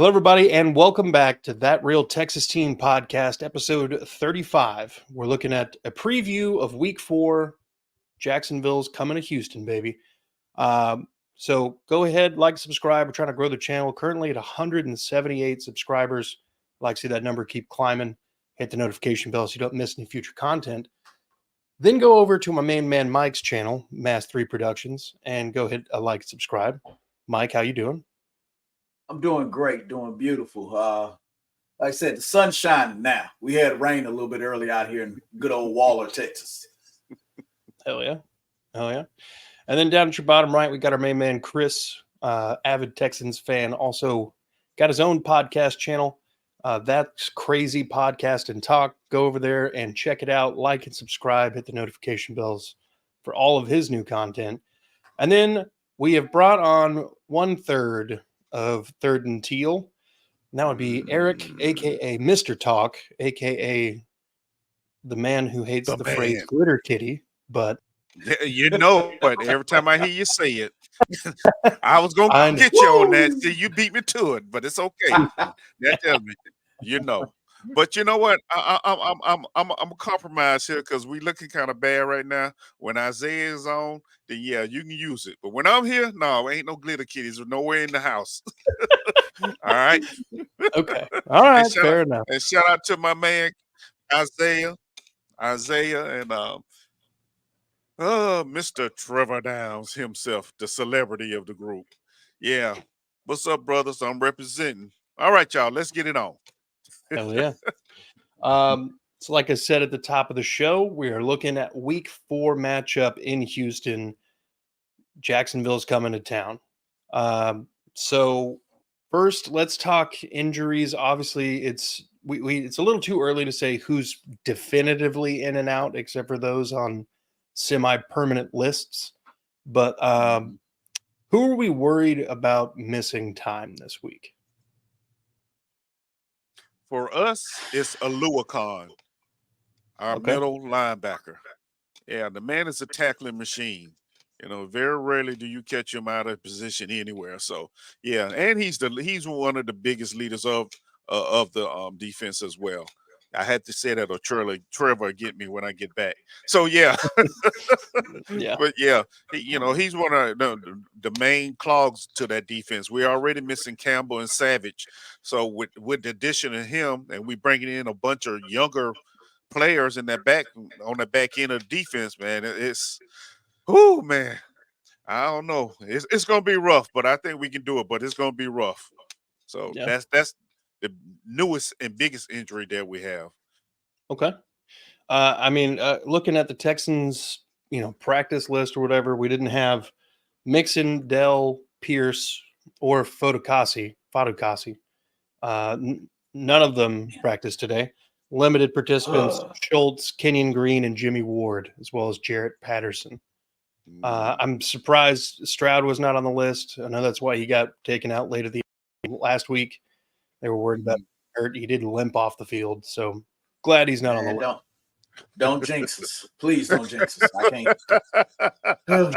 Hello, everybody, and welcome back to That Real Texas Team podcast, episode 35. We're looking at a preview of Week 4. Jacksonville's coming to Houston, baby. So go ahead, like, subscribe. We're trying to grow the channel. Currently at 178 subscribers. I'd like to see that number keep climbing. Hit the notification bell so you don't miss any future content. Then go over to my main man Mike's channel, Mass 3 Productions, and go hit a like and subscribe. Mike, how you doing? I'm doing great, doing beautiful. Like I said, the sun's shining now. We had rain a little bit early out here in good old Waller, Texas. Hell yeah. Hell yeah. And then down at your bottom right, we got our main man, Chris, avid Texans fan, also got his own podcast channel. That's Crazy Podcast and Talk. Go over there and check it out. Like and subscribe. Hit the notification bells for all of his new content. And then we have brought on 1/3 of Third and Teal. And that would be Eric, a.k.a. Mr. Talk, a.k.a. the man who hates the phrase glitter kitty, but you know, but every time I hear you say it, I was gonna get you on that. See, you beat me to it, but it's okay. That tells me, you know. But you know what? I'm a compromise here because we looking kind of bad right now. When Isaiah is on, then yeah, you can use it. But when I'm here, no, ain't no glitter kitties. Nowhere in the house. All right. Okay. All right. Fair enough. And shout out to my man Isaiah, and Mr. Trevor Downs himself, the celebrity of the group. Yeah. What's up, brothers? I'm representing. All right, y'all. Let's get it on. Hell yeah. So like I said at the top of the show, we are looking at Week 4 matchup in Houston. Jacksonville's coming to town. So first, let's talk injuries. Obviously, it's a little too early to say who's definitively in and out, except for those on semi-permanent lists. But who are we worried about missing time this week? For us, it's Aluakon, our middle linebacker. Yeah, the man is a tackling machine. You know, very rarely do you catch him out of position anywhere. So, yeah, and he's one of the biggest leaders of the defense as well. I had to say that, or Trevor get me when I get back. So yeah, yeah. But yeah, he's one of the main clogs to that defense. We're already missing Campbell and Savage, so with the addition of him, and we bringing in a bunch of younger players in that back end of the defense, man, man. I don't know. It's gonna be rough, but I think we can do it. But it's gonna be rough. So that's the newest and biggest injury that we have. Okay. Looking at the Texans, practice list or whatever, we didn't have Mixon, Dell, Pierce, or Fatukasi. None of them practiced today. Limited participants: Schultz, Kenyon Green, and Jimmy Ward, as well as Jarrett Patterson. I'm surprised Stroud was not on the list. I know that's why he got taken out late last week. They were worried about hurt. He did limp off the field, so glad he's not on the list. Don't jinx us. Please don't jinx us. I can't.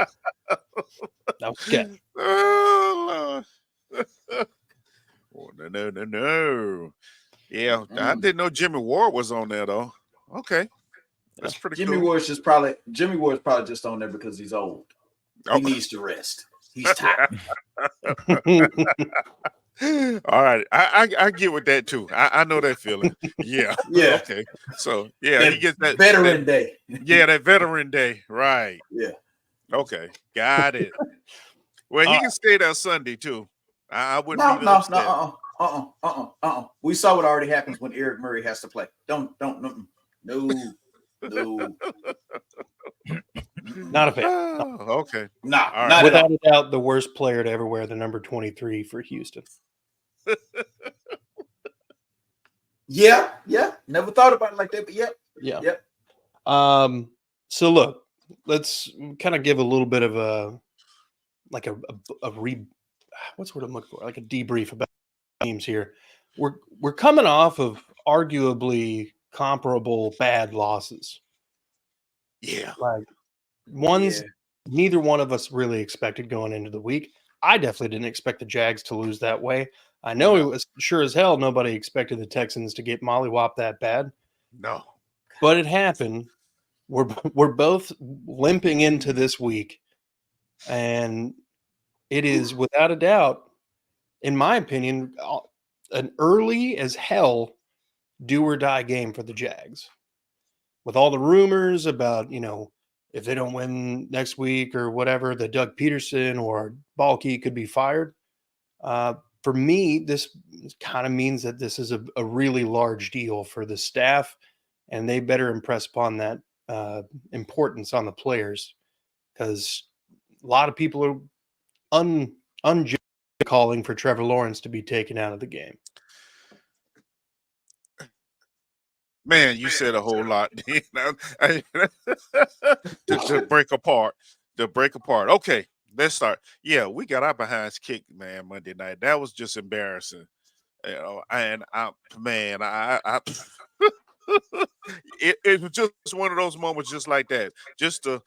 Okay. Oh, no. Yeah, I didn't know Jimmy Ward was on there though. Okay. That's pretty Jimmy cool. Ward's probably just on there because he's old. He needs to rest. He's tired. All right. I get with that too. I know that feeling. Yeah. Yeah. Okay. So yeah, he gets that veteran day. Yeah, that veteran day. Right. Yeah. Okay. Got it. Well, he can stay there Sunday too. I wouldn't be upset. We saw what already happens when Eric Murray has to play. No. Not a fan. Okay. Not without a doubt, the worst player to ever wear the number 23 for Houston. Yeah. Never thought about it like that, but yep. So look, let's kind of give a little bit of what's what I'm looking for? Like a debrief about teams here. We're coming off of arguably comparable bad losses. Yeah. Like ones neither one of us really expected going into the week. I definitely didn't expect the Jags to lose that way. I know it was sure as hell nobody expected the Texans to get mollywopped that bad, No. but it happened. We're both limping into this week, and it is without a doubt, in my opinion, an early as hell do or die game for the Jags. With all the rumors about, if they don't win next week or whatever, that Doug Peterson or Balky could be fired. For me, this kind of means that this is a really large deal for the staff, and they better impress upon that importance on the players, because a lot of people are unjust calling for Trevor Lawrence to be taken out of the game. Man, you said a whole lot to break apart. To break apart. Okay, let's start. Yeah, we got our behinds kicked, man, Monday night. That was just embarrassing. And I it was just one of those moments just like that. Just the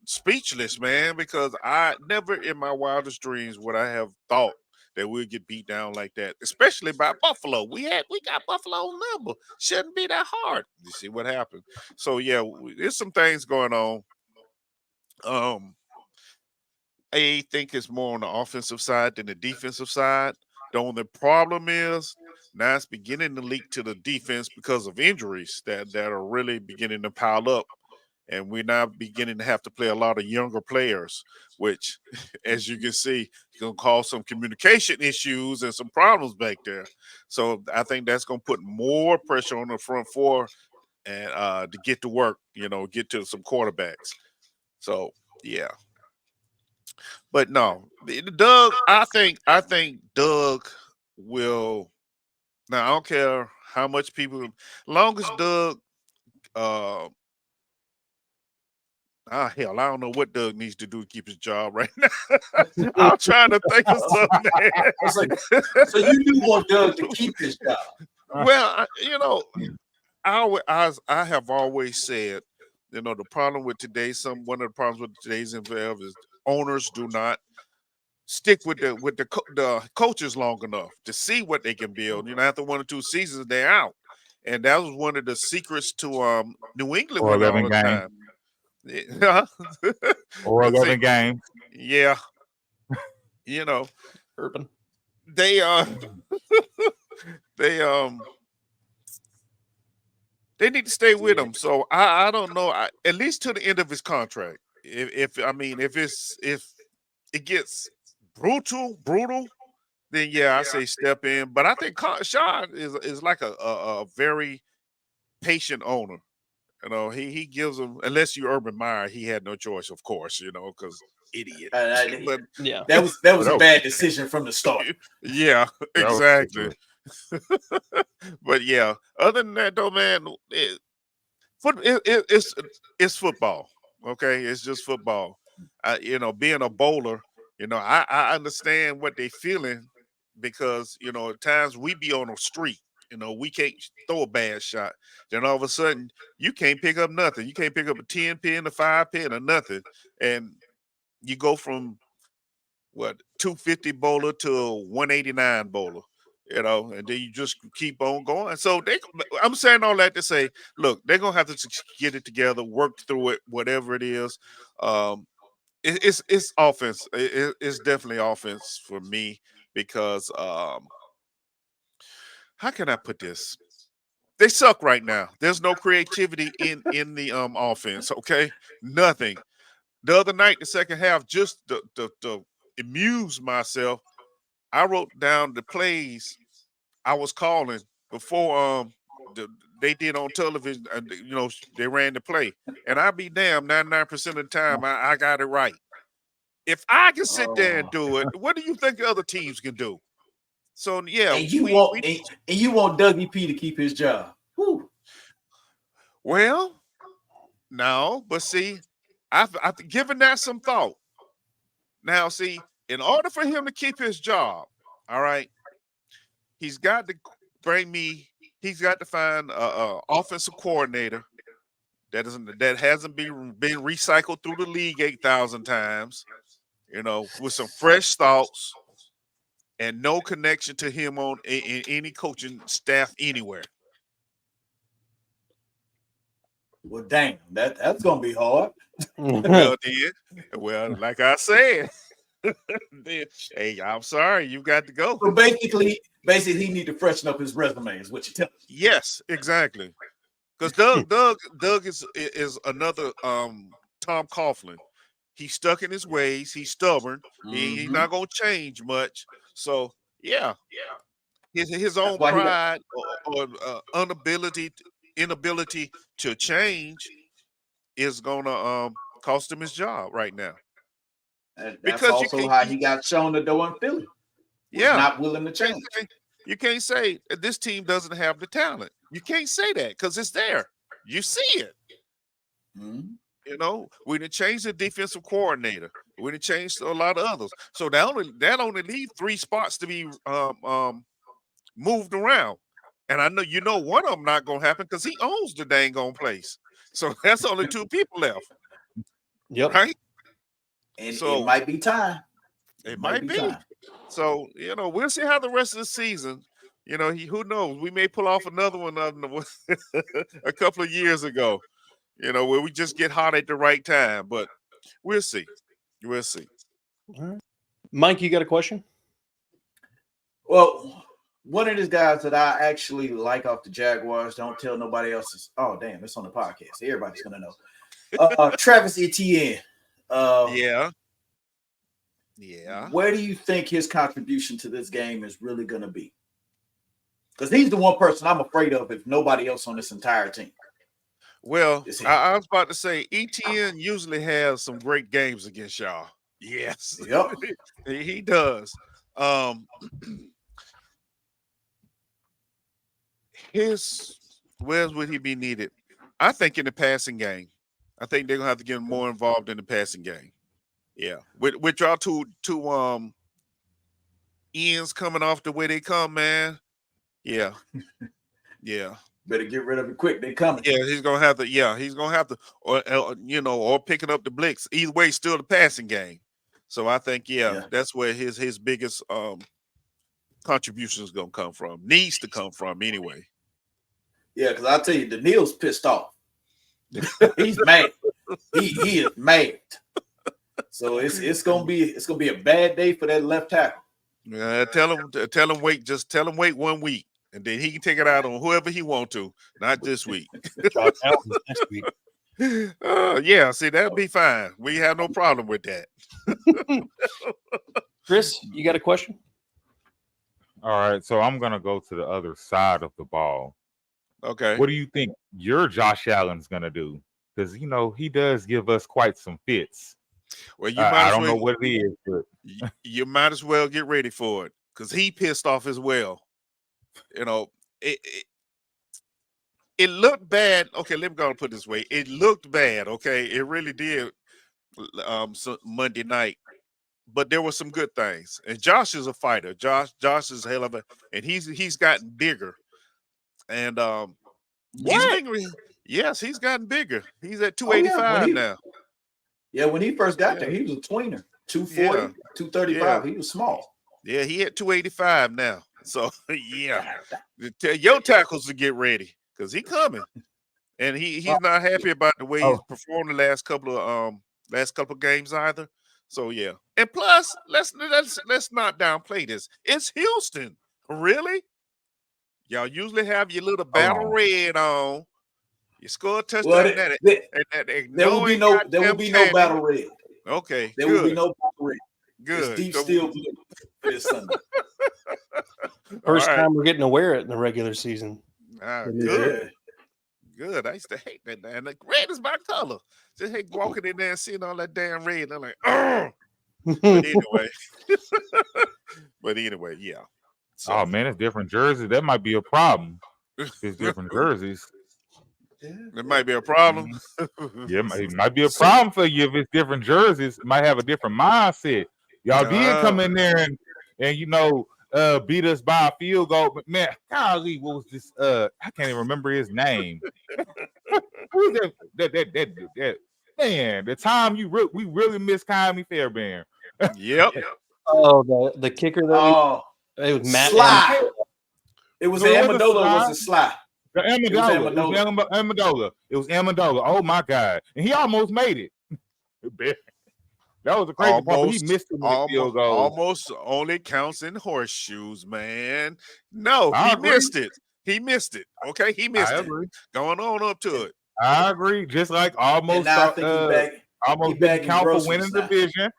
speechless, man, because I never in my wildest dreams would I have thought that we'd get beat down like that, especially by Buffalo. We got Buffalo on number. Shouldn't be that hard. You see what happened. So yeah, there's some things going on. I think it's more on the offensive side than the defensive side. The only problem is now it's beginning to leak to the defense because of injuries that are really beginning to pile up. And we're now beginning to have to play a lot of younger players, which, as you can see, is going to cause some communication issues and some problems back there. So I think that's going to put more pressure on the front four and to get to work, get to some quarterbacks. So yeah. But no, Doug. I think Doug will. Now I don't care how much people. Long as Doug. Hell, I don't know what Doug needs to do to keep his job right now. I'm trying to think of something. So you do want Doug to keep his job? Well, I have always said, the problem with one of the problems with today's NFL is owners do not stick with the coaches long enough to see what they can build. After 1 or 2 seasons, they're out, and that was one of the secrets to New England winning all the time. Or 11 games. Yeah, Urban. they they need to stay with him. So I don't know. At least to the end of his contract. If it gets brutal, then yeah, I say step in. But I think Sean is like a very patient owner. He gives them, unless you Urban Meyer, he had no choice, of course, because idiot. But yeah, that was a bad decision from the start. Yeah, exactly. But yeah, other than that, though, man, it's football. Okay, it's just football. Being a bowler, I understand what they feeling because at times we be on a streak. We can't throw a bad shot. Then all of a sudden, you can't pick up nothing. You can't pick up a 10 pin, a 5 pin, or nothing, and you go from 250 bowler to a 189 bowler. And then you just keep on going. So I'm saying all that to say, look, they're gonna have to get it together, work through it, whatever it is. It's offense. It's definitely offense for me because how can I put this? They suck right now. There's no creativity in the offense. Okay, nothing. The other night, the second half, just to amuse myself, I wrote down the plays I was calling before they did on television. They ran the play, and I'd be damn 99% of the time I got it right. If I can sit there and do it, what do you think the other teams can do? So yeah, and you want Dougie P to keep his job. Whew. Well, no, but see, I've given that some thought. Now, see, in order for him to keep his job, all right, he's got to he's got to find a offensive coordinator that hasn't been recycled through the league 8,000 times, with some fresh thoughts, and no connection to him on in any coaching staff anywhere. Well, damn, that's gonna be hard. Well, like I said, then, hey, I'm sorry, you got to go. So basically, he need to freshen up his resume. Is what you tell me. Yes, exactly. Because Doug is another Tom Coughlin. He's stuck in his ways. He's stubborn. He's not gonna change much. So yeah, his own pride or inability to change is gonna cost him his job right now. That's because also how he got shown the door in Philly. Yeah, not willing to change. You can't say this team doesn't have the talent. You can't say that because it's there. You see it. You know, we didn't change the defensive coordinator. We didn't change a lot of others. So that only leave 3 spots to be moved around. And I know one of them not gonna happen because he owns the dang on place. So that's only 2 people left. Yep. Right. And so it might be time. It might be. Time. So we'll see how the rest of the season. Who knows? We may pull off another one a couple of years ago. Where we just get hot at the right time, but we'll see. We'll see. All right. Mike, you got a question? Well, one of these guys that I actually like off the Jaguars, don't tell nobody else. Oh, damn, it's on the podcast. Everybody's going to know. Travis Etienne. Yeah. Where do you think his contribution to this game is really going to be? Because he's the one person I'm afraid of if nobody else on this entire team. Well, I was about to say, Etienne usually has some great games against y'all. Yes. Yep. He does. Where would he be needed? I think in the passing game. I think they're gonna have to get more involved in the passing game. Yeah. With y'all two ends coming off the way they come, man. Yeah. Yeah. Better get rid of it quick. They coming. Yeah, he's gonna have to. Yeah, he's gonna have to, or picking up the blitz. Either way, still the passing game. So I think, that's where his biggest contribution is gonna come from. Needs to come from anyway. Yeah, because I'll tell you, Daniil's pissed off. He's mad. He is mad. So it's gonna be a bad day for that left tackle. Tell him wait 1 week. And then he can take it out on whoever he want to, not this week. Next week. Yeah, see, that'll be fine. We have no problem with that. Chris, you got a question? All right, so I'm going to go to the other side of the ball. Okay. What do you think your Josh Allen's going to do? Because, he does give us quite some fits. Well, I don't know what it is, but you might as well get ready for it because he pissed off as well. It looked bad. Okay, let me go and put it this way. It looked bad. Okay, it really did. Monday night, but there were some good things. And Josh is a fighter. Josh is a hell of a, and he's gotten bigger. And he's bigger. Yes, he's gotten bigger. He's at 285 now. Yeah, when he first got there, he was a tweener, 240, 235. Yeah. He was small. Yeah, he at 285 now. So tell your tackles to get ready because he's coming, and he's not happy about the way he's performed the last couple of games either. So yeah, and plus let's not downplay this. It's Houston, really. Y'all usually have your little battle red on. You score a touchdown. There will be no battle red. Okay, there will be no battle red. Good. It's deep steel blue for this Sunday. First time we're getting to wear it in the regular season. Good. Good. I used to hate that. And the red is my color. Just hate walking in there and seeing all that damn red. I'm like, oh. But anyway, yeah. So, oh man, it's different jerseys. That might be a problem. It's different jerseys. It might be a problem. Yeah, it might be a problem for you if it's different jerseys. It might have a different mindset. Y'all did come in there and beat us by a field goal. But man, golly, what was this? I can't even remember his name. Who's that man, the time we really missed Kyrie Fairbairn. Yep. Oh, the kicker though. Oh, It was Matt. Sly. It was No, it Amendola. wasn't Was it Sly? The Amendola. It was Amendola. Amendola. It was Amendola. Oh my God! And he almost made it. That was the crazy part, but he missed it with a field goal. Almost only counts in horseshoes, man. No, I he agree. missed it. He missed it. Okay, he missed I it. agree. Going on up to it. I agree. Just like almost almost didn't count for winning the division.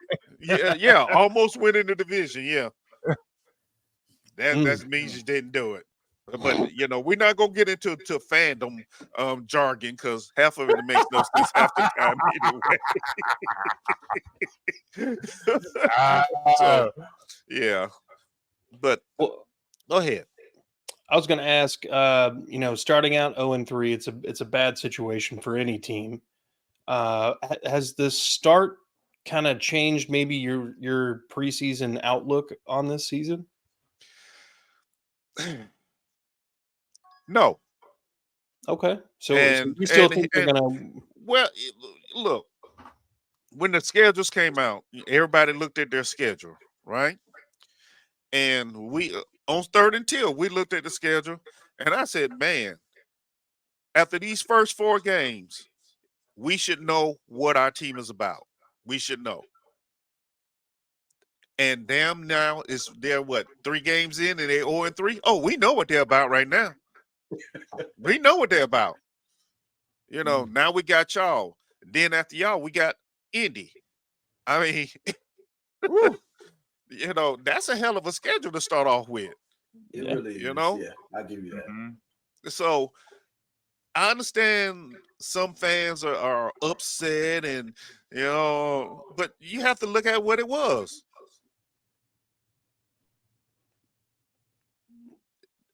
Yeah, almost winning the division. Yeah, that means you didn't do it. But you know, we're not gonna get into fandom jargon because half of it makes no sense half the time anyway. So yeah, but go ahead. I was going to ask, starting out 0-3, it's a bad situation for any team. Has this start kind of changed maybe your preseason outlook on this season? No. Okay, so you still think they're gonna? Well, look, when the schedules came out, everybody looked at their schedule, right? And we on 3rd and Teal, we looked at the schedule, and I said, man, after these first 4 games, we should know what our team is about. We should know. And damn, now they're 3 games in and they're 0-3. Oh, we know what they're about right now. We know what they're about. You know, now we got y'all. Then after y'all, we got Indy. I mean, you know, that's a hell of a schedule to start off with. It really is. You know? Yeah, I'll give you that. Mm-hmm. So I understand some fans are upset and, you know, but you have to look at what it was.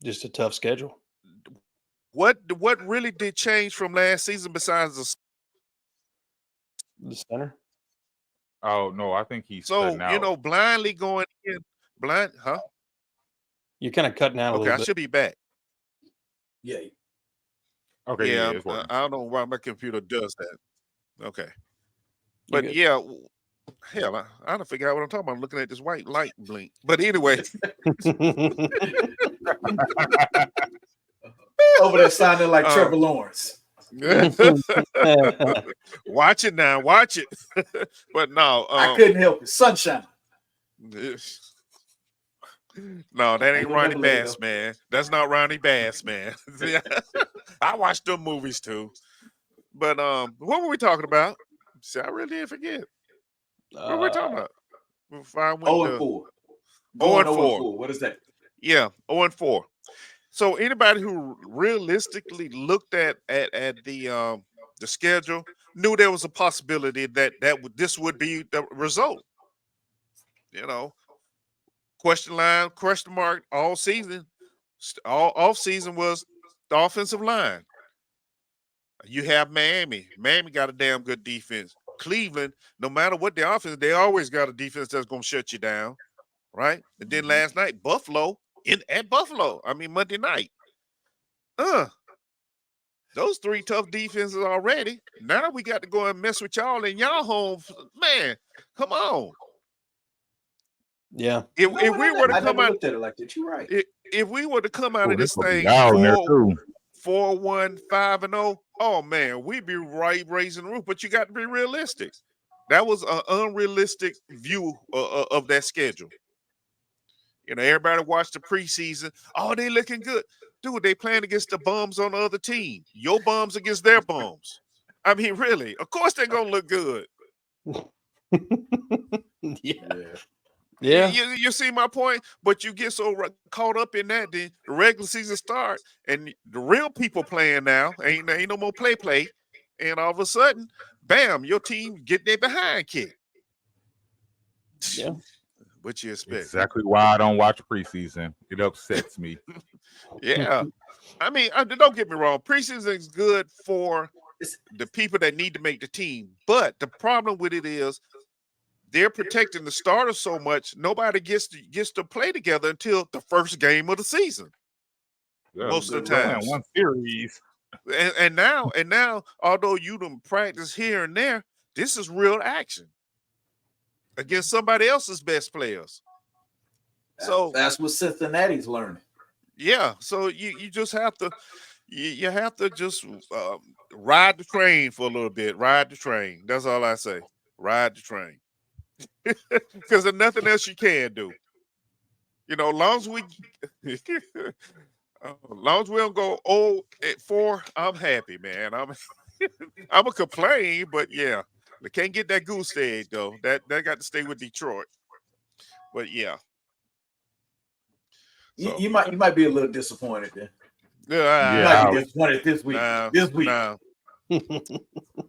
Just a tough schedule. What really did change from last season besides the center? Oh no, I think he's so cutting out. You know, blindly going in, huh? You're kind of cutting out a little bit. Okay, I should be back. Yeah. Okay. Yeah, I don't know why my computer does that. Okay, but yeah, hell, I don't figure out what I'm talking about. I'm looking at this white light blink. But anyway. Over there sounding like Trevor Lawrence. Watch it now, watch it. But no, I couldn't help it. Sunshine. No, that ain't Ronnie Bass, man. That's not Ronnie Bass, man. I watched them movies too. But what were we talking about? See, I really didn't forget. What were we talking about? 0-4. 0-4. What is that? Yeah, 0-4. So anybody who realistically looked at the schedule knew there was a possibility that this would be the result. You know, question mark all season. All off season was the offensive line. You have Miami. Miami got a damn good defense. Cleveland, no matter what their offense, they always got a defense that's gonna shut you down, right? And then last night, Buffalo at Buffalo. I mean Monday night. Those 3 tough defenses already. Now we got to go and mess with y'all in y'all home. Man, come on. Yeah. If we were to come out, looked at it like that. You're right. If we were to come out of this thing 4-1, 5-0, oh man, we'd be right raising the roof. But you got to be realistic. That was an unrealistic view of that schedule. You know, everybody watched the preseason. Oh, they looking good. Dude, they playing against the bums on the other team. Your bums against their bums. I mean, really, of course they're going to look good. Yeah. You see my point? But you get so caught up in that, then the regular season start, and the real people playing now, ain't no more play. And all of a sudden, bam, your team get their behind kicked. Yeah. What you expect? Exactly why I don't watch preseason. It upsets me. Yeah. I mean, don't get me wrong. Preseason is good for the people that need to make the team. But the problem with it is they're protecting the starters so much, nobody gets to play together until the first game of the season. Yeah, most of the time. One series. And now, although you don't practice here and there, this is real action. against somebody else's best players. So that's what Cincinnati's learning. Yeah, so you just have to you have to just ride the train for a little bit. Ride the train. That's all I say. Ride the train. Because there's nothing else you can do. You know, long as we long as we don't go 0-4, I'm happy, man. I'm I'm a complain, but yeah, they can't get that goose egg though. That got to stay with Detroit. But yeah. So, You might be a little disappointed then. You yeah, might be disappointed this week. Nah.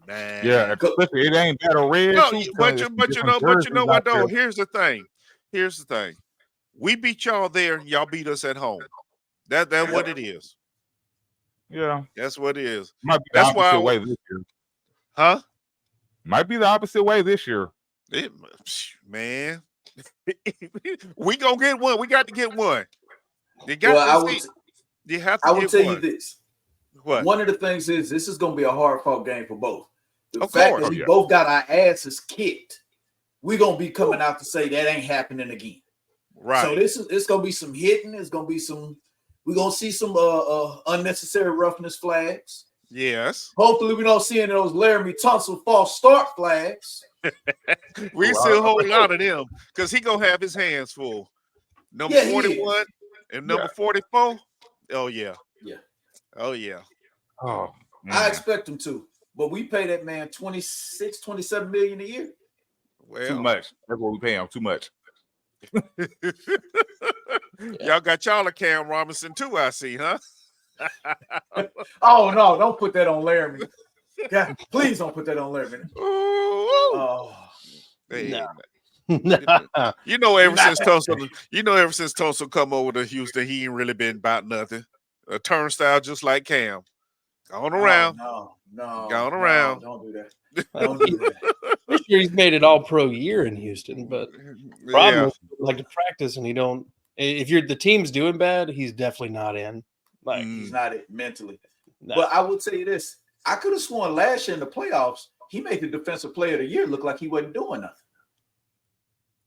Yeah, especially it ain't that red. No, too, but you know what though? there. Here's the thing. We beat y'all there, y'all beat us at home. That's what it is. Yeah, that's what it is. Might be That's the opposite why way this year. Huh? Might be the opposite way this year. Man, we gonna get one. We got to get one. You I will tell you this. What? One of the things is this is going to be a hard-fought game for both. The Of fact course. that we both got our asses kicked, we're going to be coming out to say that ain't happening again. Right. So it's going to be some hitting. It's going to be some. We're going to see some unnecessary roughness flags. Yes. Hopefully, we don't see any of those Laramie Tunsil false start flags. We still hold out of them because he gonna have his hands full. Number 41 and number 44. Oh yeah. Yeah. Oh yeah. Oh, man. I expect him to, but we pay that man 26, 27 million a year. Well, too much. That's what we pay him. Too much. Y'all got y'all a Cam Robinson too, I see, huh? Oh no, don't put that on Laramie. God, please don't put that on Laramie. Oh, hey, No. you know, ever since Tulsa come over to Houston, he ain't really been about nothing. A turnstile just like Cam. Going around. No, Going around. Don't do that. Don't do that. I'm sure he's made it all pro year in Houston, but problem is, like to practice and he don't. If the team's doing bad, he's definitely not in. Like he's not it mentally. No. But I will tell you this: I could have sworn last year in the playoffs, he made the defensive player of the year look like he wasn't doing nothing.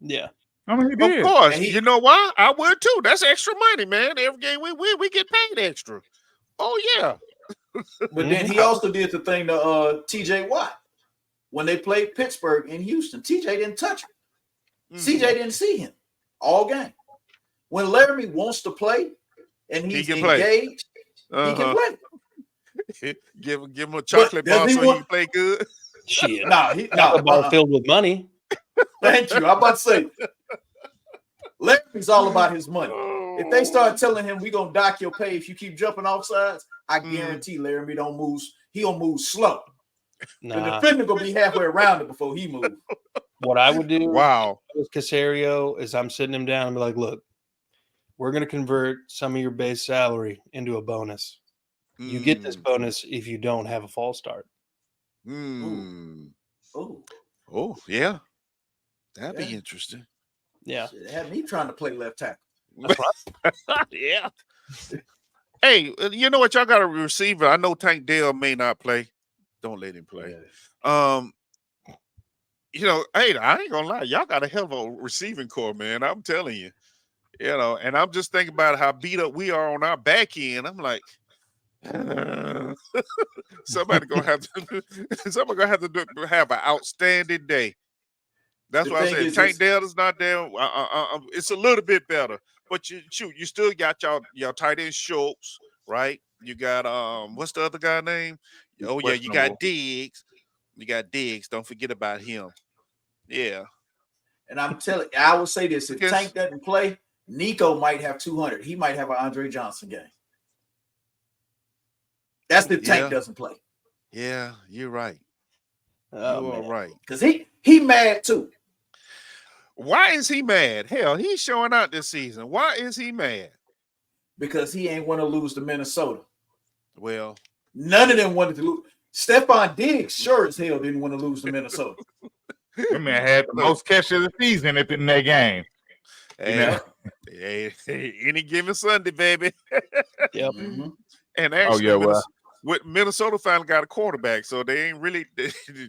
Yeah. I mean, he did. Of course. You know why? I would too. That's extra money, man. Every game we win, we get paid extra. Oh yeah. But then he also did the thing to TJ Watt when they played Pittsburgh in Houston. TJ didn't touch him. CJ didn't see him all game. When Laramie wants to play and he's engaged, he can play. Give him a chocolate bar so he can play good. Shit. No, bar filled with money. Thank you. I'm about to say Laramie's all about his money. If they start telling him we're gonna dock your pay if you keep jumping off sides, I guarantee Laramie don't move. He gonna move slow. The defender gonna be halfway around it before he moves. What I would do, wow, with Caserio is I'm sitting him down and be like, look, we're gonna convert some of your base salary into a bonus. You get this bonus if you don't have a false start. Oh, yeah. That'd be interesting. Yeah. Shit, had me trying to play left tackle. Yeah. Hey, you know what? Y'all got a receiver. I know Tank Dell may not play. Don't let him play. Yeah. You know, hey, I ain't gonna lie. Y'all got a hell of a receiving core, man. I'm telling you. You know, and I'm just thinking about how beat up we are on our back end. I'm like, somebody gonna have to have an outstanding day. That's why I said Tank Dell is not there. It's a little bit better, but you still got your tight end Schultz, right? You got what's the other guy name? Oh yeah, you got Diggs. Don't forget about him. Yeah. And I'm telling you, I will say this: if Tank doesn't play, Nico might have 200. He might have an Andre Johnson game. That's if Tank doesn't play. Yeah, you're right. You are right. Because he mad too. Why is he mad? Hell, he's showing out this season. Why is he mad? Because he ain't want to lose to Minnesota. Well, none of them wanted to lose. Stephon Diggs sure as hell didn't want to lose to Minnesota. That man had the most catch of the season in that game. Hey, any given Sunday, baby. Yep. Mm-hmm. And actually, Minnesota finally got a quarterback, so they ain't really,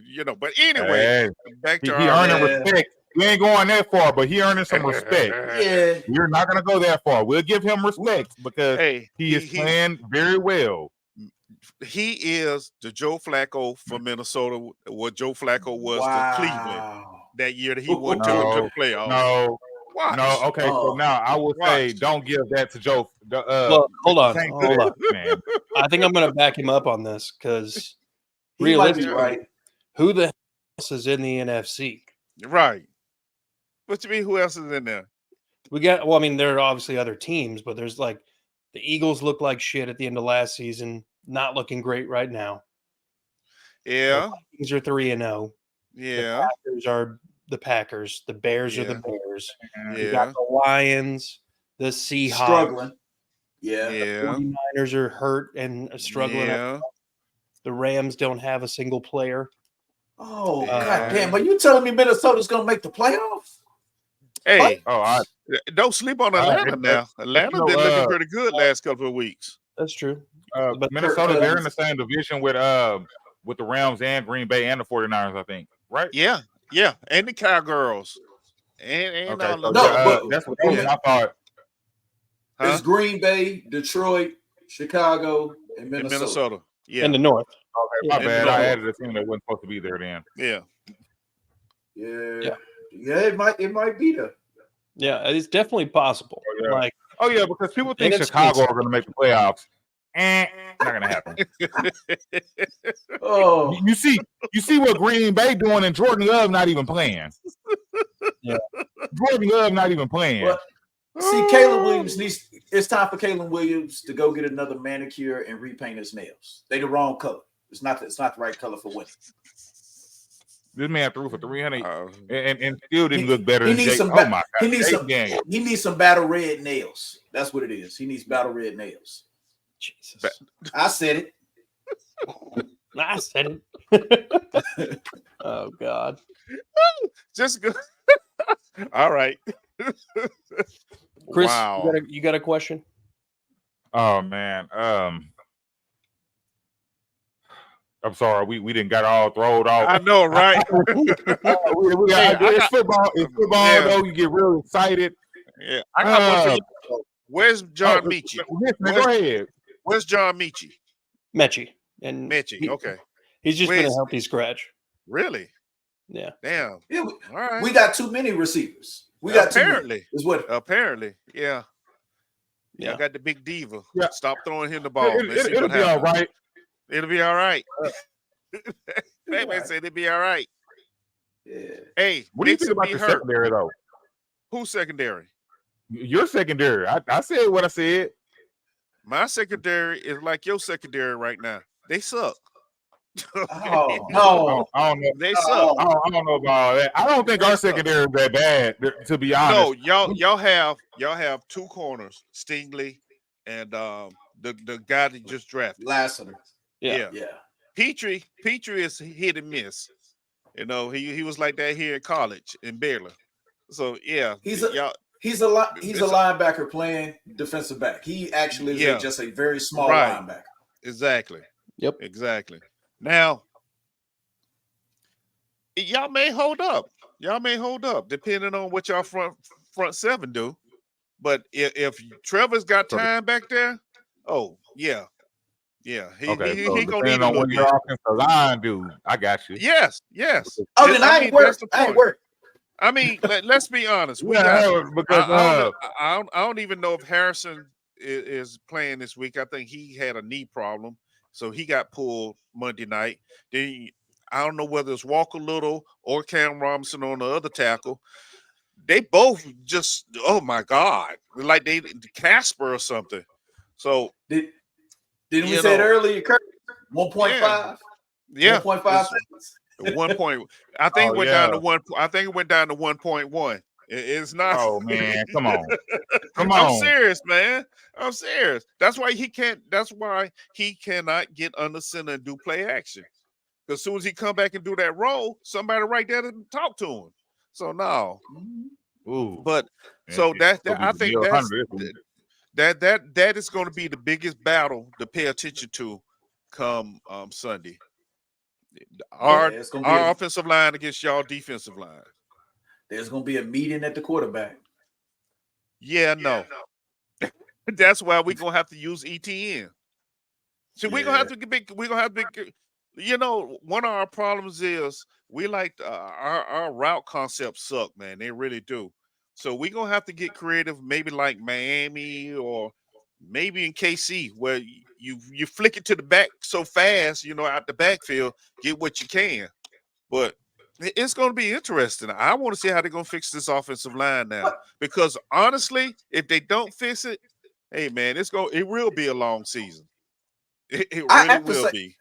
you know. But anyway, back to he earning respect. You ain't going that far, but he earning some respect. Yeah. You're not gonna go that far. We'll give him respect because Hey, he is playing very well. He is the Joe Flacco for Minnesota, what Joe Flacco was to Cleveland that year that he went to the playoffs. No. Watch. No, okay. So now I will say, don't give that to Joe. Well, hold on, man. I think I'm going to back him up on this because he might be realistically, right. who the hell else is in the NFC? Right. What you mean? Who else is in there? We got. Well, I mean, there are obviously other teams, but there's like the Eagles look like shit at the end of last season. Not looking great right now. Yeah. The Vikings are 3-0. Yeah. The Packers are the Packers. The Bears are the Bears. Yeah. You got the Lions, the Seahawks. Struggling. Yeah. The 49ers are hurt and struggling. Yeah. The Rams don't have a single player. Oh, God damn. Are you telling me Minnesota's going to make the playoffs? Hey. Oh, don't sleep on Atlanta now. Atlanta been looking pretty good last couple of weeks. That's true. But Minnesota, they're in the same division with the Rams and Green Bay and the 49ers, I think. Right? Yeah. Yeah. And the Cowgirls. And okay, all but that's what I thought. It's Green Bay, Detroit, Chicago, and Minnesota. Yeah. In the North. Okay, my bad. I added a team that wasn't supposed to be there then. Yeah. Yeah. It might be there. Yeah, it's definitely possible. Because people think Chicago are going to make the playoffs. Not going to happen. You see what Green Bay doing, and Jordan Love not even playing. Yeah, Jordan Love not even playing. Well, see, Caleb Williams it's time for Caleb Williams to go get another manicure and repaint his nails. They the wrong color. It's not the right color for winning. This man threw for 300 and still didn't look better He than needs Jake. some. Oh my God! He needs some battle red nails. That's what it is. He needs battle red nails. Jesus, I said it. I said it. Oh God. Just good. All right. Chris, wow. you got a question? Oh man. I'm sorry, we didn't got all thrown off. I know, right? It's football. It's football, though. You get real excited. Yeah, I got one for you. Where's John Mechie? Go ahead. Where's John Mechie? Mechie. Okay. He's just been a healthy scratch. Really? Yeah. Damn. Yeah, all right. We got too many receivers. We got apparently. Is what? Apparently, yeah. I got the big diva. Yeah. Stop throwing him the ball. It'll be all right. It'll be all right. Batman said it'll be all right. Yeah. Hey, what do you think about the secondary, though? Who's secondary? Your secondary. I said what I said. My secondary is like your secondary right now. They suck. Oh no! I don't know. They suck. I don't know about all that. I don't think our secondary is that bad, to be honest. No, y'all have two corners, Stingley and the guy that just drafted. Lassiter. Yeah. Petrie is hit and miss. You know, he was like that here in college in Baylor. So yeah, he's a linebacker playing defensive back. He actually is just a very small linebacker. Exactly. Yep. Exactly. Now, y'all may hold up. Depending on what y'all front seven do. But if Trevor's got time back there, he gonna need a little bit. Your offensive line, dude. I got you. Yes. Oh, then I ain't worked. I mean, let's be honest. I don't even know if Harrison is playing this week. I think he had a knee problem, so he got pulled Monday night. Then I don't know whether it's Walker Little or Cam Robinson on the other tackle. They both just, oh my God, like they Casper or something. So didn't we say it earlier, Kurt? 1.5. Yeah, 1.5 seconds. 1 point. I think it went down to 1. I think it went down to 1.1. It's not. Oh man, come on. I'm serious, man. I'm serious. That's why he can't. That's why he cannot get under center and do play action. Because as soon as he come back and do that role, somebody right there to talk to him. So no. Ooh. But so that I think that is going to be the biggest battle to pay attention to come Sunday. Our offensive line against y'all defensive line. there's going to be a meeting at the quarterback. Yeah, no. That's why we're gonna have to use ETN. So we're gonna have to get. We're gonna have to. You know, one of our problems is we like our route concepts suck, man. They really do. So we're gonna have to get creative, maybe like Miami or maybe in KC, where you flick it to the back so fast, you know, out the backfield, get what you can. But it's going to be interesting. I want to see how they're going to fix this offensive line now, because honestly, if they don't fix it, hey man, it will be a long season. It really will be.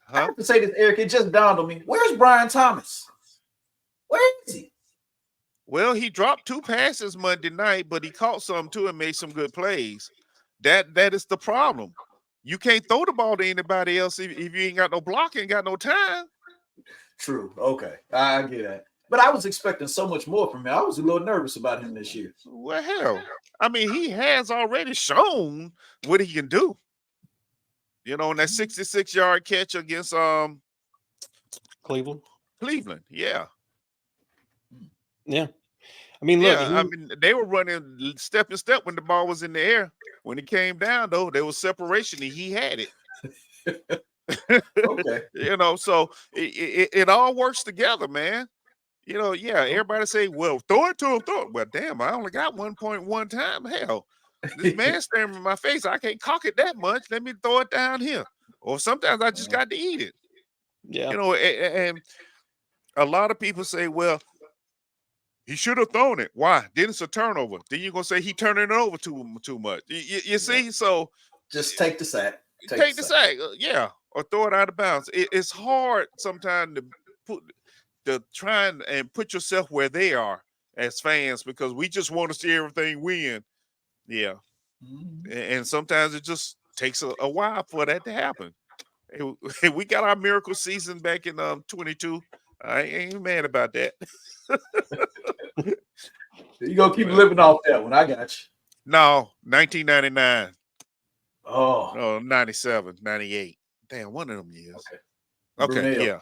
I have to say this, Eric. It just dawned on me. Where's Brian Thomas? Where is he? Well, he dropped 2 passes Monday night, but he caught some too and made some good plays. That is the problem. You can't throw the ball to anybody else if you ain't got no blocking, got no time. True. Okay, I get that. But I was expecting so much more from him. I was a little nervous about him this year. Well, hell, I mean, he has already shown what he can do. You know, in that 66-yard catch against Cleveland. Yeah. Yeah. I mean, look. Yeah, I mean, they were running step and step when the ball was in the air. When it came down, though, there was separation and he had it. Okay. You know, so it all works together, man. You know, yeah, everybody say, well, throw it to him, throw it. Well, damn, I only got 1.1 time. Hell, this man staring in my face. I can't cock it that much. Let me throw it down here. Or sometimes I just got to eat it. Yeah. You know, and a lot of people say, well, he should have thrown it. Why? Then it's a turnover. Then you're going to say he turning it over too much. You see? So just take the sack. Take the sack. Yeah. Or throw it out of bounds. It's hard sometimes to try and put yourself where they are as fans, because we just want to see everything win. Yeah. Mm-hmm. And sometimes it just takes a while for that to happen. We got our miracle season back in 22. I ain't mad about that. You gonna keep living off that one. I got you. No, 1999. Oh. No, 97, 98. Damn, one of them years. Okay. Brunel. Yeah.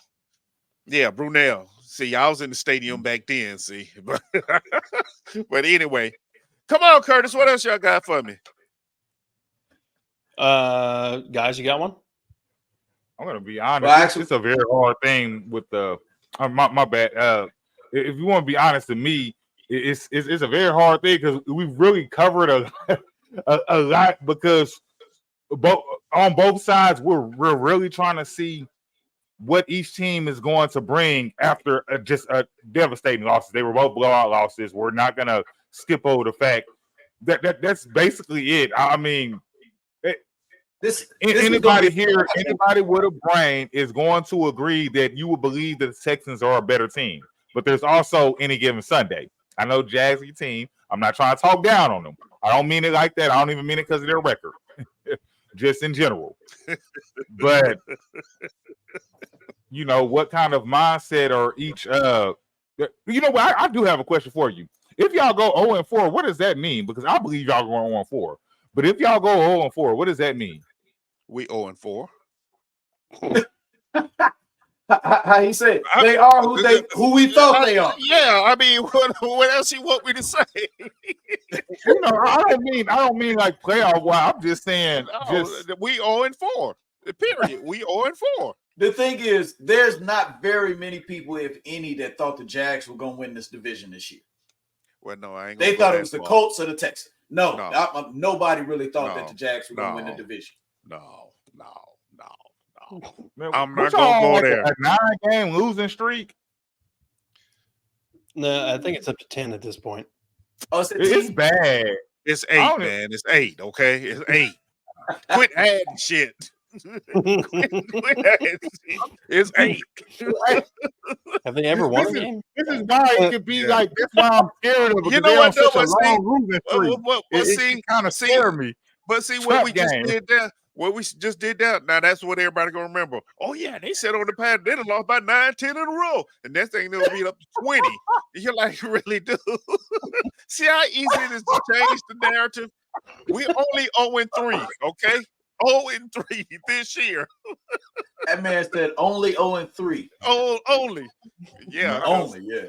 Yeah, Brunel. See, I was in the stadium back then, see. But anyway, come on, Curtis. What else y'all got for me? Guys, you got one? I'm gonna be honest. Well, actually, it's a very hard thing with the my bad. If you want to be honest to me, it's a very hard thing because we've really covered a lot, because on both sides we're really trying to see what each team is going to bring after just a devastating losses. They were both blowout losses. We're not gonna skip over the fact that's basically it. I mean. Anybody here, anybody with a brain is going to agree that you would believe that the Texans are a better team. But there's also any given Sunday. I know Jags your team. I'm not trying to talk down on them. I don't mean it like that. I don't even mean it because of their record. Just in general. But you know, what kind of mindset are each you know what? I do have a question for you. If y'all go 0-4, what does that mean? Because I believe y'all going 0-4. But if y'all go 0-4, what does that mean? We 0-4. How he said they are who we thought they are. Yeah, I mean, what else you want me to say? You know, I don't mean like playoff wise. I'm just saying, we 0-4. Period. We 0-4. The thing is, there's not very many people, if any, that thought the Jags were going to win this division this year. Well, no, I ain't. They thought it was the Colts or the Texans. No. Nobody really thought that the Jags were going to win the division. No. Man, I'm not going to go there. A 9-game losing streak? No, I think it's up to 10 at this point. Oh, it's bad. It's 8, man. It's 8, okay? It's 8. Quit adding shit. It's 8. Have they ever won a game? This is why it could be like, that's why I'm scared of it. You know what, though? It kind of scared me. But see, what we just did there, what we just did that. Now that's what everybody gonna remember. Oh yeah, they said on the pad they done lost by 9-10 in a row, and next thing they'll beat up to 20. You're like, really, dude? See how easy it is to change the narrative? We only 0-3, okay? 0-3 this year. That man said only 0-3. Oh, only. Yeah. Only, yeah.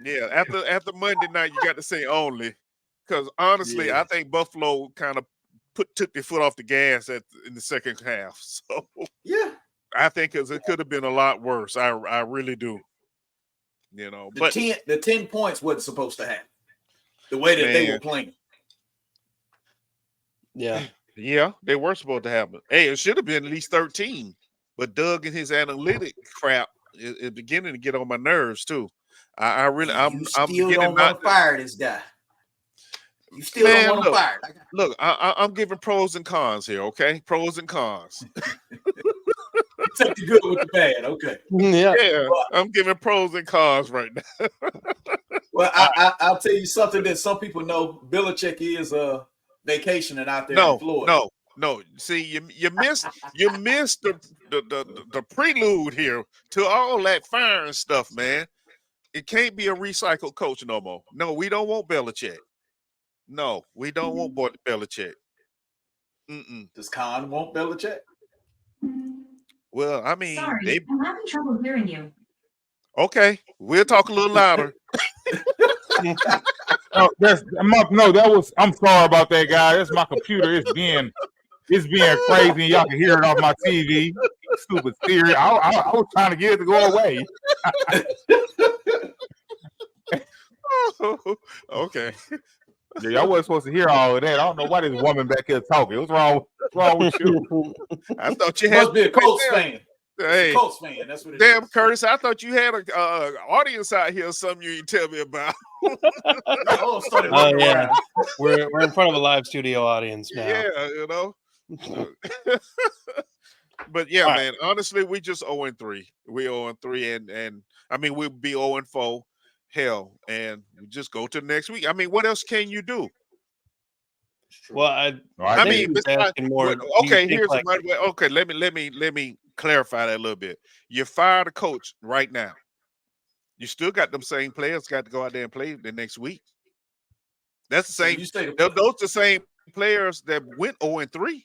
Yeah, after Monday night, you got to say only, because honestly, I think Buffalo kind of took their foot off the gas in the second half. So yeah, I think it could have been a lot worse. I really do. You know, but the 10 points wasn't supposed to happen the way that they were playing. Yeah, they were supposed to happen. Hey, it should have been at least 13. But Doug and his analytic crap is beginning to get on my nerves too. I'm still beginning don't want to fire this guy. You still don't want to fire. Look, I'm giving pros and cons here, okay? Pros and cons. Take the good with the bad, okay? Yeah. I'm giving pros and cons right now. Well, I'll tell you something that some people know. Belichick is vacationing out there in Florida. No. See, you missed the prelude here to all that firing stuff, man. It can't be a recycled coach no more. No, we don't want Belichick. No, we don't want Belichick. Does Khan want Belichick? Well, I mean, sorry, I'm having trouble hearing you. Okay, we'll talk a little louder. I'm sorry about that, guy. That's my computer. It's being crazy, and y'all can hear it off my TV. Stupid Siri. I was trying to get it to go away. Okay. Yeah, y'all wasn't supposed to hear all of that. I don't know why this woman back here talking. What's wrong with you? I thought you must be a Colts fan. Hey, Colts fan. That's what it damn, is. Curtis, I thought you had a audience out here or something you didn't tell me about. Yeah. We're in front of a live studio audience now. Yeah, you know. But yeah, man, honestly, we just 0-3. We 0-3, and I mean, we'll be 0-4. Hell, and just go to the next week. I mean, what else can you do? Well, I mean, more, okay, here's okay. Let me clarify that a little bit. You fire the coach right now. You still got them same players got to go out there and play the next week. That's the same. Those the same players that went 0-3,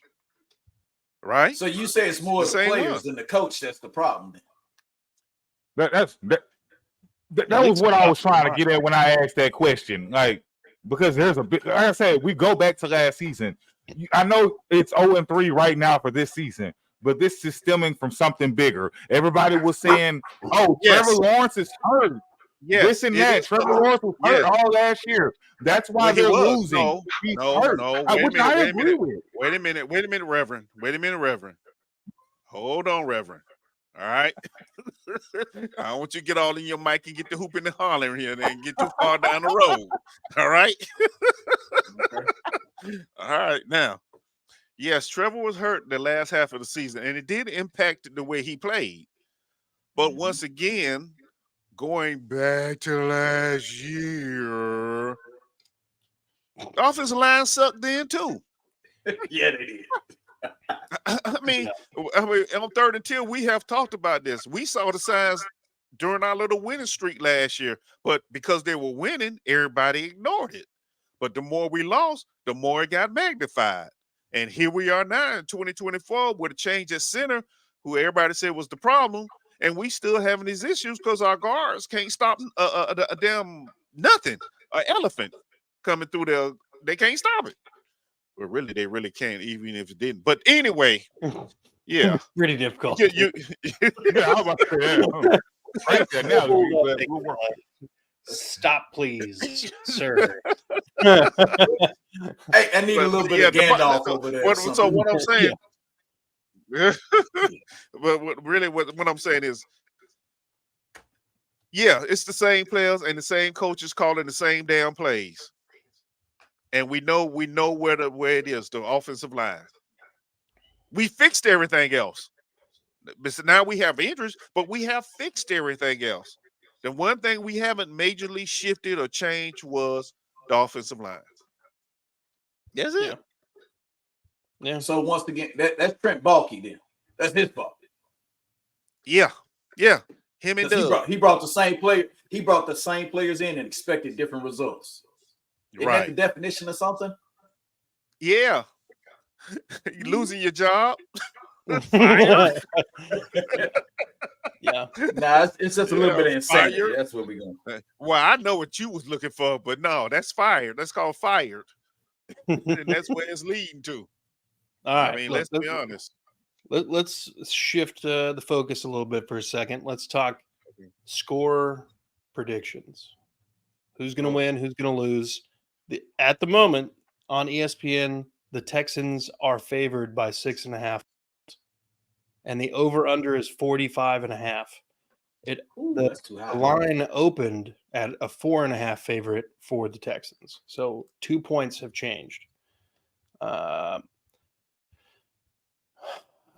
right? So you say it's more the players than the coach that's the problem. That was what I was trying to get at when I asked that question. Like, because there's a bit, like I said, we go back to last season. I know it's 0-3 right now for this season, but this is stemming from something bigger. Everybody was saying, Trevor Lawrence is hurt. Yes, this and that. Trevor Lawrence was hurt all last year. That's why they're losing. No. Wait a minute, Reverend. Hold on, Reverend. All right. I don't want you to get all in your mic and get the hooping and hollering here and get too far down the road. All right. All right. Now, yes, Trevor was hurt the last half of the season, and it did impact the way he played. But once again, going back to last year, the offensive line sucked then too. Yeah, they did. I mean, on third and Teal, we have talked about this. We saw the signs during our little winning streak last year, but because they were winning, everybody ignored it. But the more we lost, the more it got magnified. And here we are now in 2024 with a change at center, who everybody said was the problem, and we still having these issues because our guards can't stop a damn nothing, an elephant coming through there. They can't stop it. Well, really, they really can't, even if it didn't. But anyway, yeah, pretty difficult. I'm about to say, stop, please, sir. Hey, I need a little bit of Gandalf over there. So what I'm saying, what I'm saying is, yeah, it's the same players and the same coaches calling the same damn plays. And we know where it is, the offensive line. We fixed everything else. But now we have injuries, but we have fixed everything else. The one thing we haven't majorly shifted or changed was the offensive line. That's it. Yeah. So once again, that's Trent Baalke then. That's his fault. Yeah. Him and Doug. He brought the same player. He brought the same players in and expected different results. Isn't that the definition of something? Yeah. You losing your job. Fire. Yeah. Nah, it's just a little bit of insanity. Fire. That's what we're going. Well, I know what you was looking for, but no, that's fired. That's called fired, and that's where it's leading to. All right. I mean, let's be honest. Let's shift the focus a little bit for a second. Let's talk score predictions. Who's going to win? Who's going to lose? At the moment on ESPN, the Texans are favored by 6.5, and the over/under is 45.5. That's too high. The line opened at a 4.5 favorite for the Texans, so 2 points have changed.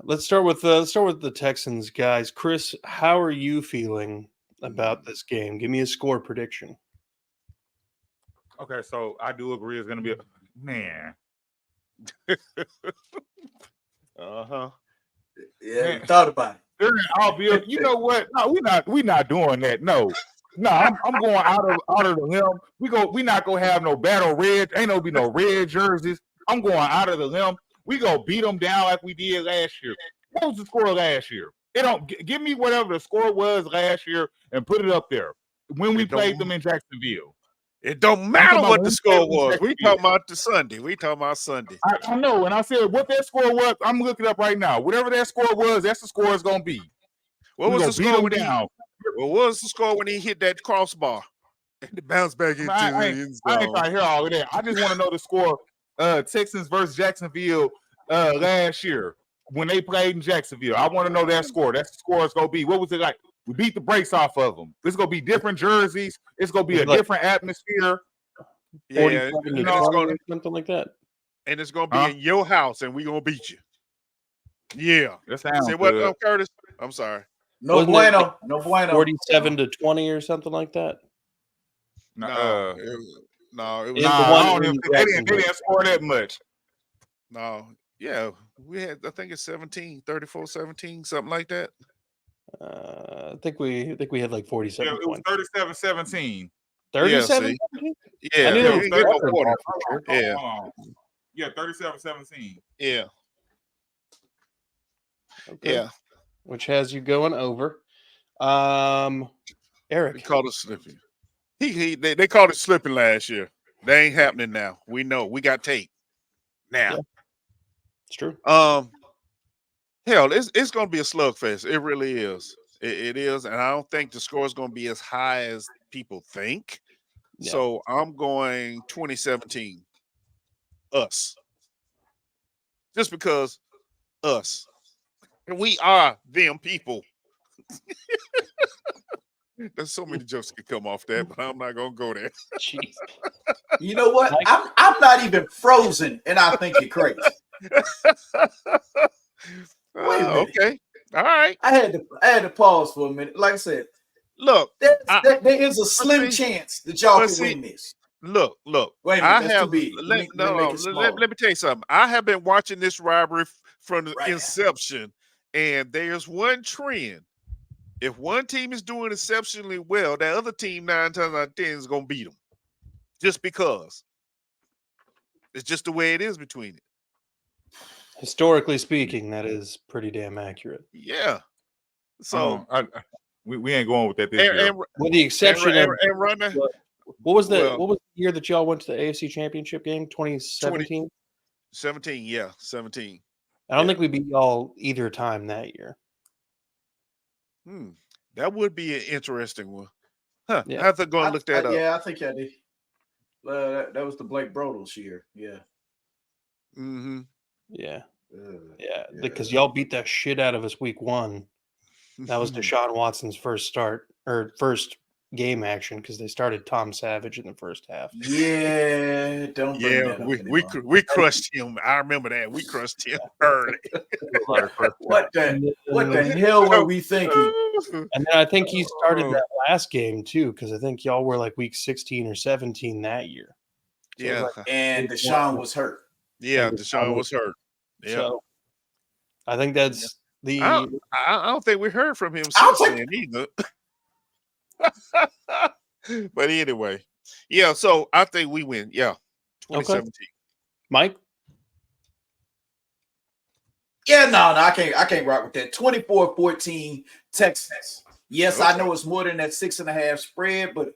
Let's start with the Texans, guys. Chris, how are you feeling about this game? Give me a score prediction. Okay, so I do agree it's going to be a man. Uh-huh. Yeah, we thought about it. I'll be. You know what? No, we're not doing that. No, I'm going out of the limb. We not gonna have no battle red. Ain't no be no red jerseys. I'm going out of the limb. We go beat them down like we did last year. What was the score last year? They don't give me whatever the score was last year and put it up there when we played them in Jacksonville. It don't matter what the score was. We talking about the Sunday. We talking about Sunday. I know, and I said what that score was. I'm looking up right now. Whatever that score was, that's the score it's gonna be. What was the score when what was the score when he hit that crossbar and the bounce back into the end zone? I ain't trying to hear all of that. I just want to know the score. Texans versus Jacksonville last year when they played in Jacksonville. I want to know that score. That's the score it's gonna be. What was it like? We beat the brakes off of them. It's gonna be different jerseys. It's gonna be a different atmosphere. Yeah, something like that. And it's gonna be in your house, and we gonna beat you. Yeah. That sounds Say what, good. Curtis? I'm sorry. No bueno. No bueno. 47-20 or something like that. No, it was they didn't score that much. No, yeah, we had. I think it's 17, 34-17, something like that. I think we had like 47 Yeah, it was 37-17. 37? Yeah, I knew it was Yeah, 37-17. Yeah. Okay. Yeah. Which has you going over. Eric. He called us slipping. They called it slipping last year. They ain't happening now. We know. We got tape. Now. Yeah. It's true. Hell, it's gonna be a slugfest. It really is. It is, and I don't think the score is gonna be as high as people think. Yeah. So I'm going 2017. Us. Just because us. And we are them people. There's so many jokes that can come off that, but I'm not gonna go there. Jeez. You know what? I'm not even frozen, and I think you're crazy. Wait a minute. Okay. All right. I had to pause for a minute. Like I said, look, there is a slim chance that y'all can win this. Look. Wait a minute, that's too big. Let me tell you something. I have been watching this rivalry from the inception, and there's one trend. If one team is doing exceptionally well, that other team 9 times out of 10 is going to beat them. Just because. It's just the way it is between it. Historically speaking, that is pretty damn accurate. Yeah. So we ain't going with that this year. With the exception of what was the year that y'all went to the AFC Championship game? 2017? 17, yeah, 17. I don't think we beat y'all either time that year. That would be an interesting one. Huh. Yeah. I have to go and look that up. Yeah, I think I did. That was the Blake Bortles year. Yeah. Mm-hmm. Yeah. Because y'all beat that shit out of us week 1. That was Deshaun Watson's first game action because they started Tom Savage in the first half. Yeah, we crushed him. I remember that. We crushed him early. What the hell were we thinking? And then I think he started that last game too, because I think y'all were like week 16 or 17 that year. So and Deshaun was hurt. Yeah, Deshaun was hurt. Yeah. So I think that's the. I don't think we heard from him since then either. But anyway, yeah. So I think we win. Yeah, 2017. Okay. Mike, Yeah, no, I can't rock with that. 24-14 Texans. Yes, I know it's more than that 6.5 spread, but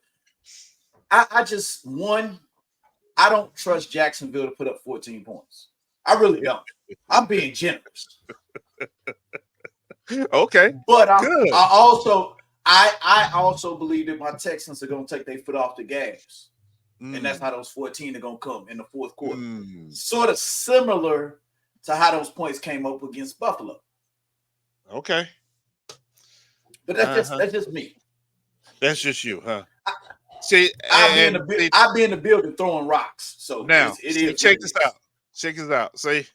I just I don't trust Jacksonville to put up 14 points. I really don't. I'm being generous. Okay. But Good. I also believe that my Texans are going to take their foot off the gas. And that's how those 14 are going to come in the fourth quarter. Sort of similar to how those points came up against Buffalo. Okay. But that's just me. That's just you, huh? See, I'll be in the building throwing rocks. So now, check this out. Check this out. See,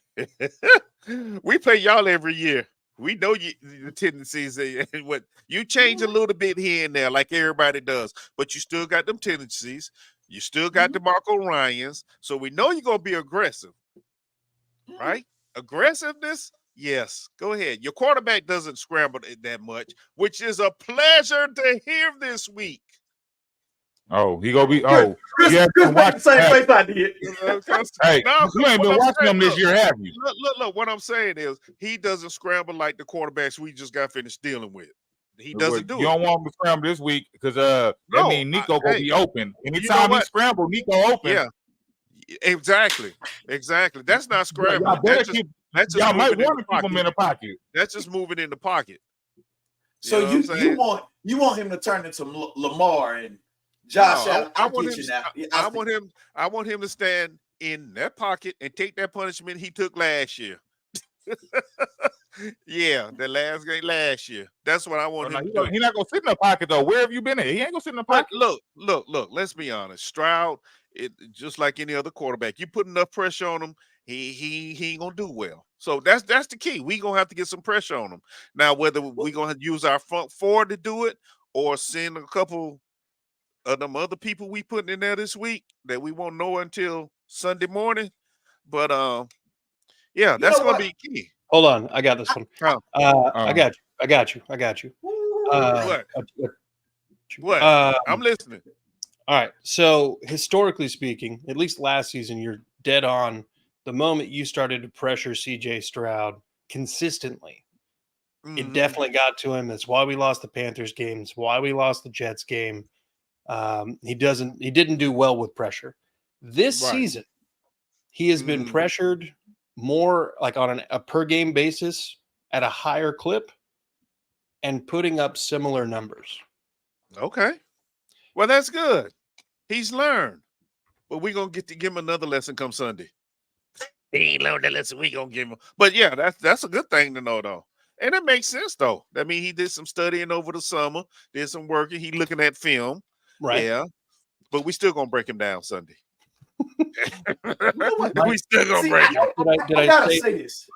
we play y'all every year. We know the tendencies and what you change a little bit here and there, like everybody does, but you still got them tendencies. You still got the Marco Ryans, so we know you're gonna be aggressive, right? Aggressiveness, yes. Go ahead. Your quarterback doesn't scramble that much, which is a pleasure to hear this week. Oh, he gonna be. Chris yeah. Watch the same face I did. Hey, you ain't been watching him this year, have you? Look. What I'm saying is, he doesn't scramble like the quarterbacks we just got finished dealing with. He doesn't do it. You don't want him to scramble this week because that means Nico gonna be open. Anytime he scramble, Nico open. Yeah, exactly. That's not scrambling. Y'all might want to keep him in the pocket. That's just moving in the pocket. So you want him to turn into Lamar and Josh Allen. I want him to stand in that pocket and take that punishment he took last year. Yeah, the last game last year. That's what I want him to do. He's not gonna sit in the pocket though. Where have you been at? He ain't gonna sit in the pocket. Look. Let's be honest. Stroud, just like any other quarterback, you put enough pressure on him, he ain't gonna do well. So that's the key. We gonna have to get some pressure on him. Now, whether we gonna use our front four to do it or send a couple of them other people we putting in there this week that we won't know until Sunday morning. But yeah, that's gonna be key. Hold on, I got this one. I got you. What? I'm listening. All right. So historically speaking, at least last season, you're dead on. The moment you started to pressure CJ Stroud consistently, it definitely got to him. That's why we lost the Panthers game. It's why we lost the Jets game. He didn't do well with pressure. This season, he has been pressured more like on a per game basis at a higher clip and putting up similar numbers. Okay. Well, that's good. He's learned. But we're going to give him another lesson come Sunday. He ain't learned that lesson. We going to give him. But yeah, that's a good thing to know, though. And it makes sense, though. I mean, he did some studying over the summer, did some working. He looking at film. Right. Yeah. But we still going to break him down Sunday. We still gonna break it. I gotta say this.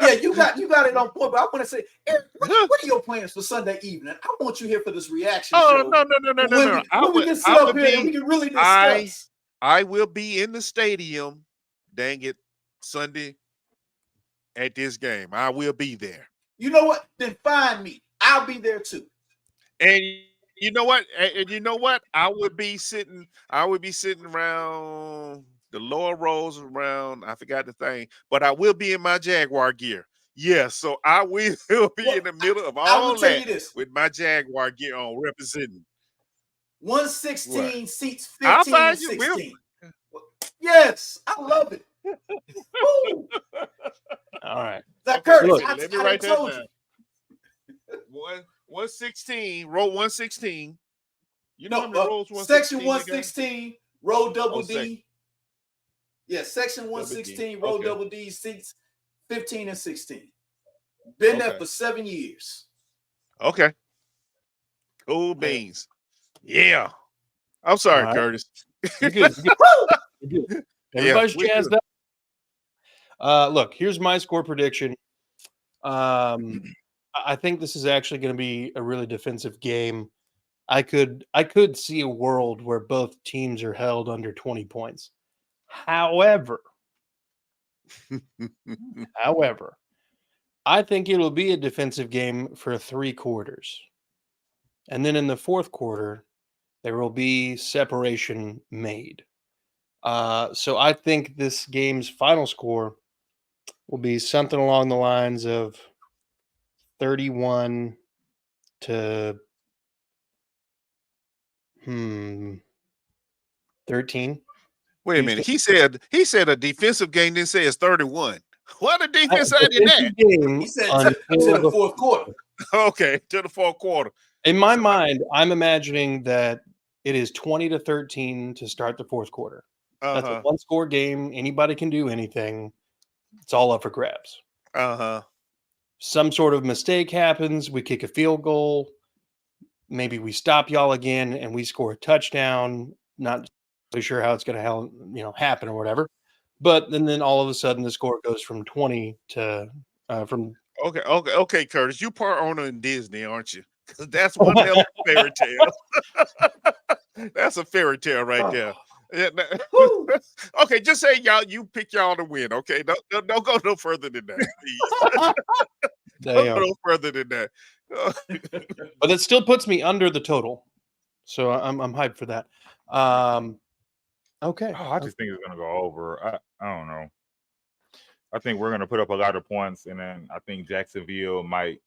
Yeah, you got it on point. But I want to say, Eric, what are your plans for Sunday evening? I want you here for this reaction show. No. We can sit up here and we can really discuss. I will be in the stadium. Dang it, Sunday at this game. I will be there. You know what? Then find me. I'll be there too. And you know what? I would be sitting around the lower rows around, I forgot the thing, but I will be in my Jaguar gear. Yes, so I will be in the middle of all that with my Jaguar gear on representing. 116 seats, 15 and 16. Yes, I love it. All right. That Curtis, let me write that down. 116, row 116. You know rows 116 section 116, row double D. Yeah, section 116, row double D, seats 15 and 16. Been there for 7 years. Okay. Cool beans. Yeah. I'm sorry, Curtis. You're good. Everybody's jazzed up. Look, here's my score prediction. I think this is actually going to be a really defensive game. I could see a world where both teams are held under 20 points. However, I think it'll be a defensive game for 3 quarters. And then in the fourth quarter, there will be separation made. So I think this game's final score will be something along the lines of 31 to 13. Wait a minute. He said a defensive game, didn't say it's 31. What a defense I did that? He said to the fourth quarter. Okay, to the fourth quarter. In my mind, I'm imagining that it is 20 to 13 to start the fourth quarter. That's a one-score game. Anybody can do anything. It's all up for grabs. Some sort of mistake happens. We kick a field goal. Maybe we stop y'all again and we score a touchdown. Not really sure how it's going to happen or whatever. But then all of a sudden the score goes from 20 to from. Okay, Curtis. You part owner in Disney, aren't you? Because that's one hell of a fairy tale. That's a fairy tale right there. Okay, just say you pick y'all to win. Okay, don't go no further than that, please. Don't go no further than that. But it still puts me under the total, so I'm hyped for that. Okay. Oh, I just think it's gonna go over. I don't know. I think we're gonna put up a lot of points, and then I think Jacksonville might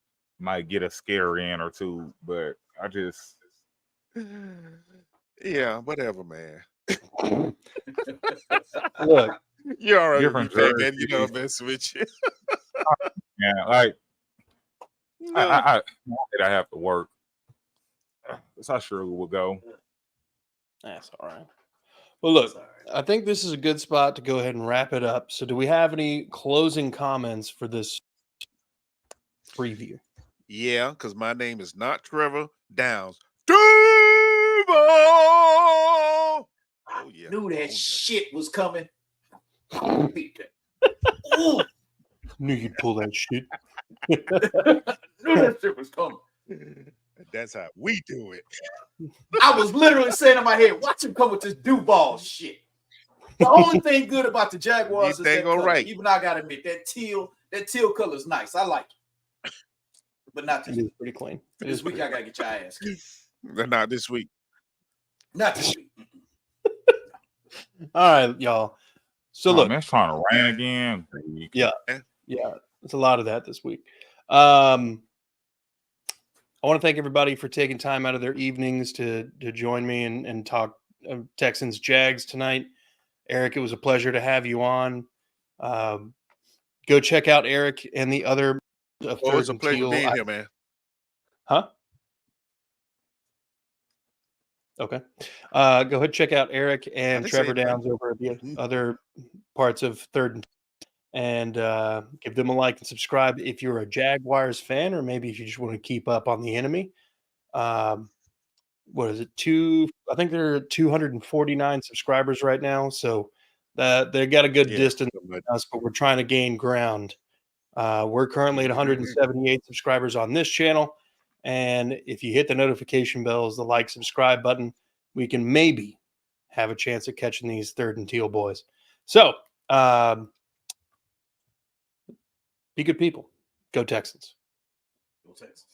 get a scare in or two. But I just whatever, man. Look, you already different and you know mess with you. Yeah, like I have to work. So I sure will go. That's all right. Well, look, I think this is a good spot to go ahead and wrap it up. So, do we have any closing comments for this preview? Yeah, because my name is not Trevor Downs. Oh yeah. Knew that shit was coming. Knew you'd pull that shit. Knew that shit was coming. That's how we do it. I was literally saying in my head, watch him come with this Duval shit. The only thing good about the Jaguars is that color. Right. Even I gotta admit, that teal color is nice. I like it. But not this It is week. pretty clean. This week I gotta get your ass kicked. Not this week. Not this week. All right, y'all. So look, man, it's trying to rain again. Yeah, it's a lot of that this week. I want to thank everybody for taking time out of their evenings to join me and talk Texans Jags tonight. Eric, it was a pleasure to have you on. Go check out Eric and the other. It's a pleasure being here, man. Huh? Okay. Go ahead and check out Eric and Trevor Downs over at the other parts of Third and give them a like and subscribe if you're a Jaguars fan, or maybe if you just want to keep up on the enemy. What is it? I think there are 249 subscribers right now, so they got a good distance from us, but we're trying to gain ground. We're currently at 178 subscribers on this channel, and if you hit the notification bells, the like, subscribe button, we can maybe have a chance at catching these Third and Teal boys. So, be good people. Go Texans. Go Texans.